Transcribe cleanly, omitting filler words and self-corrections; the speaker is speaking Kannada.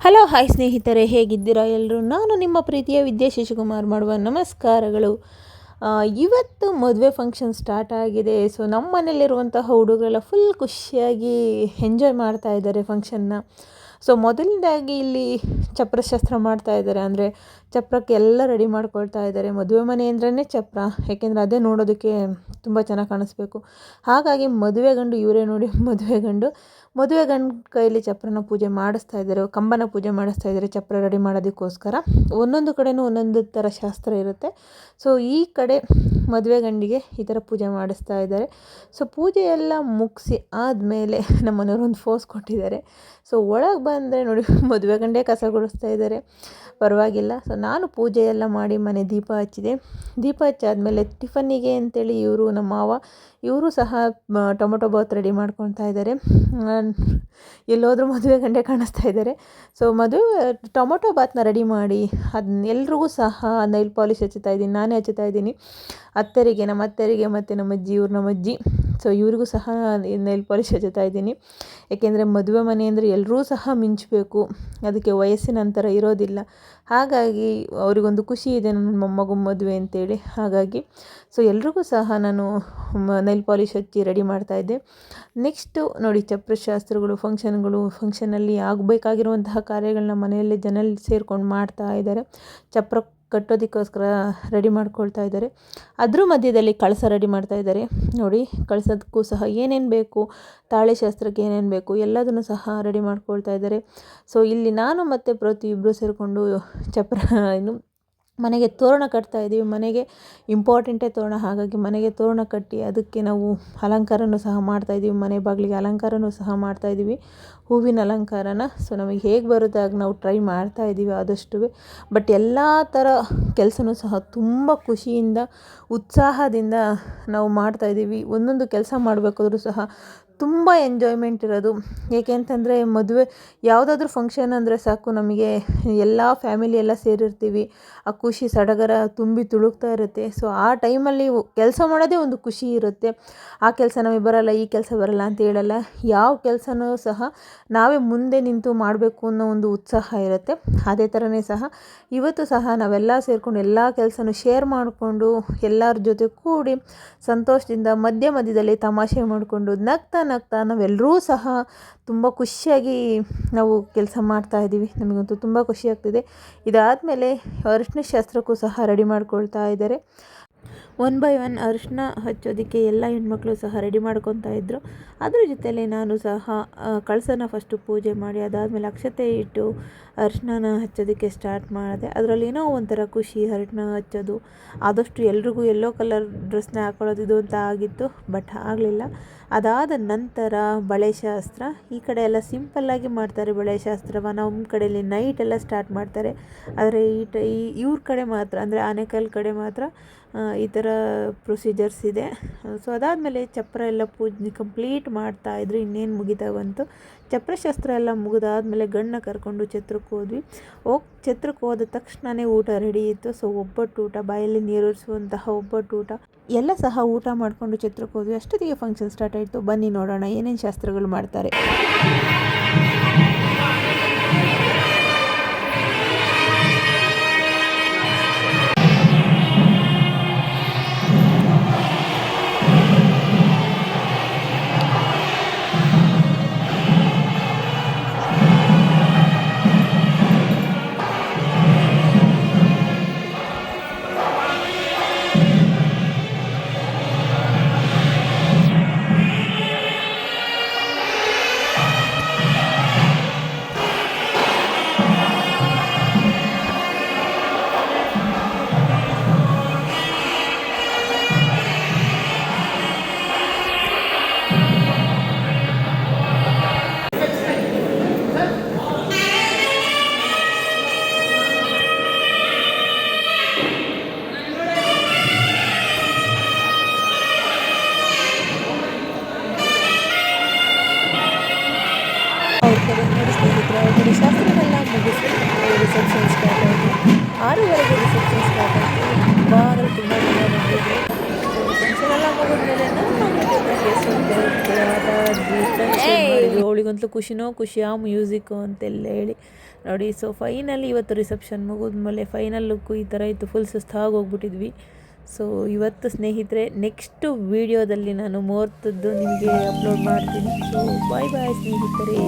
ಹಲೋ ಹಾಯ್ ಸ್ನೇಹಿತರೆ, ಹೇಗಿದ್ದೀರಾ ಎಲ್ಲರೂ? ನಾನು ನಿಮ್ಮ ಪ್ರೀತಿಯ ವಿದ್ಯಾ ಶಶಿಕುಮಾರ್ ಮಾಡುವ ನಮಸ್ಕಾರಗಳು. ಇವತ್ತು ಮದುವೆ ಫಂಕ್ಷನ್ ಸ್ಟಾರ್ಟ್ ಆಗಿದೆ. ಸೊ ನಮ್ಮ ಮನೇಲಿರುವಂತಹ ಹುಡುಗರೆಲ್ಲ ಫುಲ್ ಖುಷಿಯಾಗಿ ಎಂಜಾಯ್ ಮಾಡ್ತಾ ಇದ್ದಾರೆ ಫಂಕ್ಷನ್ನ. ಸೊ ಮೊದಲನೇದಾಗಿ ಇಲ್ಲಿ ಚಪ್ರಶಾಸ್ತ್ರ ಮಾಡ್ತಾ ಇದ್ದಾರೆ. ಅಂದರೆ ಚಪ್ರಕ್ಕೆ ಎಲ್ಲ ರೆಡಿ ಮಾಡ್ಕೊಳ್ತಾ ಇದ್ದಾರೆ. ಮದುವೆ ಮನೆ ಅಂದ್ರೇ ಚಪ್ರ, ಯಾಕೆಂದರೆ ಅದೇ ನೋಡೋದಕ್ಕೆ ತುಂಬ ಚೆನ್ನಾಗಿ ಕಾಣಿಸ್ಬೇಕು. ಹಾಗಾಗಿ ಮದುವೆ ಗಂಡು ಇವರೇ ನೋಡಿ, ಮದುವೆ ಗಂಡು ಕೈಯಲ್ಲಿ ಚಪ್ರನ ಪೂಜೆ ಮಾಡಿಸ್ತಾ ಇದ್ದಾರೆ, ಕಂಬನ ಪೂಜೆ ಮಾಡಿಸ್ತಾ ಇದ್ದಾರೆ ಚಪ್ರ ರೆಡಿ ಮಾಡೋದಕ್ಕೋಸ್ಕರ. ಒಂದೊಂದು ಕಡೆನೂ ಒಂದೊಂದು ಥರ ಶಾಸ್ತ್ರ ಇರುತ್ತೆ. ಸೊ ಈ ಕಡೆ ಮದುವೆ ಗಂಡಿಗೆ ಈ ಥರ ಪೂಜೆ ಮಾಡಿಸ್ತಾ ಇದ್ದಾರೆ. ಸೊ ಪೂಜೆ ಎಲ್ಲ ಮುಗಿಸಿ ಆದಮೇಲೆ ನಮ್ಮ ಮನೆಯವರು ಒಂದು ಫೋಸ್ ಕೊಟ್ಟಿದ್ದಾರೆ. ಸೊ ಒಳಗೆ ಬಂದರೆ ನೋಡಿ, ಮದುವೆ ಗಂಡೇ ಕಸ ಗುಡಿಸ್ತಾ ಇದ್ದಾರೆ. ಪರವಾಗಿಲ್ಲ. ಸೊ ನಾನು ಪೂಜೆ ಎಲ್ಲ ಮಾಡಿ ಮನೆ ದೀಪ ಹಚ್ಚಿದೆ. ದೀಪ ಹಚ್ಚಾದ್ಮೇಲೆ ಟಿಫನ್ನಿಗೆ ಅಂತೇಳಿ ನಮ್ಮ ಮಾವ ಇವರು ಸಹ ಟೊಮೊಟೊ ಬಾತ್ ರೆಡಿ ಮಾಡ್ಕೊತಾ ಇದ್ದಾರೆ. ಎಲ್ಲೋದ್ರೂ ಮದುವೆ ಗಂಡೇ ಕಾಣಿಸ್ತಾ ಇದ್ದಾರೆ. ಸೊ ಟೊಮೊಟೊ ಬಾತ್ನ ರೆಡಿ ಮಾಡಿ ಅದನ್ನ ಎಲ್ರಿಗೂ ಸಹ ನೈಲ್ ಪಾಲಿಶ್ ಹಚ್ಚುತ್ತಾ ಇದ್ದೀನಿ, ನಾನೇ ಹಚ್ಚುತ್ತಾ ಇದ್ದೀನಿ. ನಮ್ಮ ಅತ್ತೆರಿಗೆ ಮತ್ತು ನಮ್ಮ ಅಜ್ಜಿ. ಸೊ ಇವ್ರಿಗೂ ಸಹ ನೈಲ್ ಪಾಲಿಶ್ ಹಚ್ಚುತ್ತಾ ಇದ್ದೀನಿ. ಏಕೆಂದರೆ ಮದುವೆ ಮನೆ ಅಂದರೆ ಎಲ್ಲರೂ ಸಹ ಮಿಂಚಬೇಕು, ಅದಕ್ಕೆ ವಯಸ್ಸಿನ ಅಂತರ ಇರೋದಿಲ್ಲ. ಹಾಗಾಗಿ ಅವರಿಗೊಂದು ಖುಷಿ ಇದೆ ನನ್ನ ಮೊಮ್ಮಗು ಮದುವೆ ಅಂತೇಳಿ. ಹಾಗಾಗಿ ಸೊ ಎಲ್ರಿಗೂ ಸಹ ನಾನು ನೈಲ್ ಪಾಲಿಶ್ ಹಚ್ಚಿ ರೆಡಿ ಮಾಡ್ತಾಯಿದ್ದೆ. ನೆಕ್ಸ್ಟು ನೋಡಿ, ಚಪ್ರಶಾಸ್ತ್ರಗಳು, ಫಂಕ್ಷನಲ್ಲಿ ಆಗಬೇಕಾಗಿರುವಂತಹ ಕಾರ್ಯಗಳನ್ನ ಮನೆಯಲ್ಲೇ ಜನ ಸೇರ್ಕೊಂಡು ಮಾಡ್ತಾ ಇದ್ದಾರೆ. ಚಪ್ರ ಕಟ್ಟೋದಕ್ಕೋಸ್ಕರ ರೆಡಿ ಮಾಡ್ಕೊಳ್ತಾ ಇದ್ದಾರೆ. ಅದ್ರ ಮಧ್ಯದಲ್ಲಿ ಕಳಸ ರೆಡಿ ಮಾಡ್ತಾ ಇದ್ದಾರೆ. ನೋಡಿ, ಕಳಸದಕ್ಕೂ ಸಹ ಏನೇನು ಬೇಕು, ತಾಳಿ ಶಾಸ್ತ್ರಕ್ಕೆ ಏನೇನು ಬೇಕು ಎಲ್ಲದನ್ನು ಸಹ ರೆಡಿ ಮಾಡ್ಕೊಳ್ತಾ ಇದ್ದಾರೆ. ಸೊ ಇಲ್ಲಿ ನಾನು ಮತ್ತು ಪ್ರತಿ ಇಬ್ಬರು ಸೇರಿಕೊಂಡು ಮನೆಗೆ ತೋರಣ ಕಟ್ತಾ ಇದ್ದೀವಿ. ಮನೆಗೆ ಇಂಪಾರ್ಟೆಂಟೇ ತೋರಣ. ಹಾಗಾಗಿ ಮನೆಗೆ ತೋರಣ ಕಟ್ಟಿ ಅದಕ್ಕೆ ನಾವು ಅಲಂಕಾರನೂ ಸಹ ಮಾಡ್ತಾಯಿದ್ದೀವಿ. ಮನೆ ಬಾಗಿಲಿಗೆ ಅಲಂಕಾರನೂ ಸಹ ಮಾಡ್ತಾಯಿದ್ದೀವಿ, ಹೂವಿನ ಅಲಂಕಾರನ. ಸೊ ನಮಗೆ ಹೇಗೆ ಬರುತ್ತೆ ಆಗ ನಾವು ಟ್ರೈ ಮಾಡ್ತಾಯಿದ್ದೀವಿ ಆದಷ್ಟು. ಬಟ್ ಎಲ್ಲ ಥರ ಕೆಲಸನೂ ಸಹ ತುಂಬ ಖುಷಿಯಿಂದ, ಉತ್ಸಾಹದಿಂದ ನಾವು ಮಾಡ್ತಾಯಿದ್ದೀವಿ. ಒಂದೊಂದು ಕೆಲಸ ಮಾಡಬೇಕಾದ್ರೂ ಸಹ ತುಂಬ ಎಂಜಾಯ್ಮೆಂಟ್ ಇರೋದು. ಏಕೆ ಅಂತಂದರೆ ಮದುವೆ ಯಾವುದಾದ್ರೂ ಫಂಕ್ಷನ್ ಅಂದರೆ ಸಾಕು, ನಮಗೆ ಎಲ್ಲ ಫ್ಯಾಮಿಲಿ ಎಲ್ಲ ಸೇರಿರ್ತೀವಿ. ಆ ಖುಷಿ ಸಡಗರ ತುಂಬಿ ತುಳುಕ್ತಾ ಇರುತ್ತೆ. ಸೊ ಆ ಟೈಮಲ್ಲಿ ಕೆಲಸ ಮಾಡೋದೇ ಒಂದು ಖುಷಿ ಇರುತ್ತೆ. ಆ ಕೆಲಸ ನಮಗೆ ಬರಲ್ಲ, ಈ ಕೆಲಸ ಬರಲ್ಲ ಅಂತ ಹೇಳಲ್ಲ. ಯಾವ ಕೆಲಸನೂ ಸಹ ನಾವೇ ಮುಂದೆ ನಿಂತು ಮಾಡಬೇಕು ಅನ್ನೋ ಒಂದು ಉತ್ಸಾಹ ಇರುತ್ತೆ. ಅದೇ ಥರನೇ ಸಹ ಇವತ್ತು ಸಹ ನಾವೆಲ್ಲ ಸೇರಿಕೊಂಡು ಎಲ್ಲ ಕೆಲಸನೂ ಶೇರ್ ಮಾಡಿಕೊಂಡು ಎಲ್ಲರ ಜೊತೆ ಕೂಡಿ ಸಂತೋಷದಿಂದ ಮಧ್ಯದಲ್ಲಿ ತಮಾಷೆ ಮಾಡಿಕೊಂಡು ನಗ್ತಾ ನಾವೆಲ್ಲರೂ ಸಹ ತುಂಬ ಖುಷಿಯಾಗಿ ನಾವು ಕೆಲಸ ಮಾಡ್ತಾಯಿದ್ದೀವಿ. ನಮಗಂತೂ ತುಂಬ ಖುಷಿ ಆಗ್ತಿದೆ. ಇದಾದಮೇಲೆ ಅರಿಶಿನ ಶಾಸ್ತ್ರಕ್ಕೂ ಸಹ ರೆಡಿ ಮಾಡ್ಕೊಳ್ತಾ ಇದ್ದಾರೆ. 1 by 1 ಅರಿಶಿನ ಹಚ್ಚೋದಕ್ಕೆ ಎಲ್ಲ ಹೆಣ್ಮಕ್ಳು ಸಹ ರೆಡಿ ಮಾಡ್ಕೊತಾ ಇದ್ದರು. ಅದ್ರ ಜೊತೆಯಲ್ಲಿ ನಾನು ಸಹ ಕಳಸನ ಫಸ್ಟು ಪೂಜೆ ಮಾಡಿ ಅದಾದಮೇಲೆ ಅಕ್ಷತೆ ಇಟ್ಟು ಅರಿಶಿನ ಹಚ್ಚೋದಕ್ಕೆ ಸ್ಟಾರ್ಟ್ ಮಾಡಿದೆ. ಅದರಲ್ಲಿ ಏನೋ ಒಂಥರ ಖುಷಿ, ಅರಿಶಿನ ಹಚ್ಚೋದು. ಆದಷ್ಟು ಎಲ್ರಿಗೂ ಯೆಲ್ಲೋ ಕಲರ್ ಡ್ರೆಸ್ನ ಹಾಕೊಳ್ಳೋದು ಅಂತ ಆಗಿತ್ತು, ಬಟ್ ಆಗಲಿಲ್ಲ. ಅದಾದ ನಂತರ ಬಳೆ ಶಾಸ್ತ್ರ. ಈ ಕಡೆ ಎಲ್ಲ ಸಿಂಪಲ್ಲಾಗಿ ಮಾಡ್ತಾರೆ ಬಳೆ ಶಾಸ್ತ್ರವ. ನಮ್ಮ ಕಡೆಯಲ್ಲಿ ನೈಟೆಲ್ಲ ಸ್ಟಾರ್ಟ್ ಮಾಡ್ತಾರೆ. ಆದರೆ ಇವ್ರ ಕಡೆ ಮಾತ್ರ, ಅಂದರೆ ಆನೇಕಲ್ ಕಡೆ ಮಾತ್ರ ಈ ಥರ ಪ್ರೊಸೀಜರ್ಸ್ ಇದೆ. ಸೊ ಅದಾದಮೇಲೆ ಚಪ್ರ ಎಲ್ಲ ಪೂಜೆ ಕಂಪ್ಲೀಟ್ ಮಾಡ್ತಾಯಿದ್ರು. ಇನ್ನೇನು ಮುಗಿತಾ ಬಂತು. ಚಪ್ರಶಾಸ್ತ್ರ ಎಲ್ಲ ಮುಗಿದಾದ್ಮೇಲೆ ಗಂಡನ್ನ ಕರ್ಕೊಂಡು ಛತ್ರಕ್ಕೆ ಹೋದ್ವಿ. ಛತ್ರಕ್ಕೆ ಹೋದ ತಕ್ಷಣವೇ ಊಟ ರೆಡಿ ಇತ್ತು. ಸೊ ಒಬ್ಬಟ್ಟು ಊಟ, ಬಾಯಲ್ಲಿ ನೀರೂರಿಸುವಂತಹ ಒಬ್ಬಟ್ಟು ಊಟ ಎಲ್ಲ ಸಹ ಊಟ ಮಾಡಿಕೊಂಡು ಛತ್ರಕ್ಕೆ ಹೋದ್ವಿ. ಅಷ್ಟೊತ್ತಿಗೆ ಫಂಕ್ಷನ್ ಸ್ಟಾರ್ಟ್ ಆಯಿತು. ಬನ್ನಿ ನೋಡೋಣ ಏನೇನು ಶಾಸ್ತ್ರಗಳು ಮಾಡ್ತಾರೆ. ಎಷ್ಟು ಖುಷಿನೋ ಖುಷಿ ಆ ಮ್ಯೂಸಿಕ್ಕು ಅಂತೆಲ್ಲ ಹೇಳಿ ನೋಡಿ. ಸೊ ಫೈನಲಿ ಇವತ್ತು ರಿಸೆಪ್ಷನ್ ಮುಗಿದ್ಮೇಲೆ ಫೈನಲ್ ಲುಕ್ಕು ಈ ಥರ ಇತ್ತು. ಫುಲ್ ಸುಸ್ತಾಗಿ ಹೋಗ್ಬಿಟ್ಟಿದ್ವಿ. ಸೊ ಇವತ್ತು ಸ್ನೇಹಿತರೆ ನೆಕ್ಸ್ಟು ವೀಡಿಯೋದಲ್ಲಿ ನಾನು ಮುಹೂರ್ತದ್ದು ನಿಮಗೆ ಅಪ್ಲೋಡ್ ಮಾಡ್ತೀನಿ. ಸೊ ಬಾಯ್ ಬಾಯ್ ಸ್ನೇಹಿತರೆ.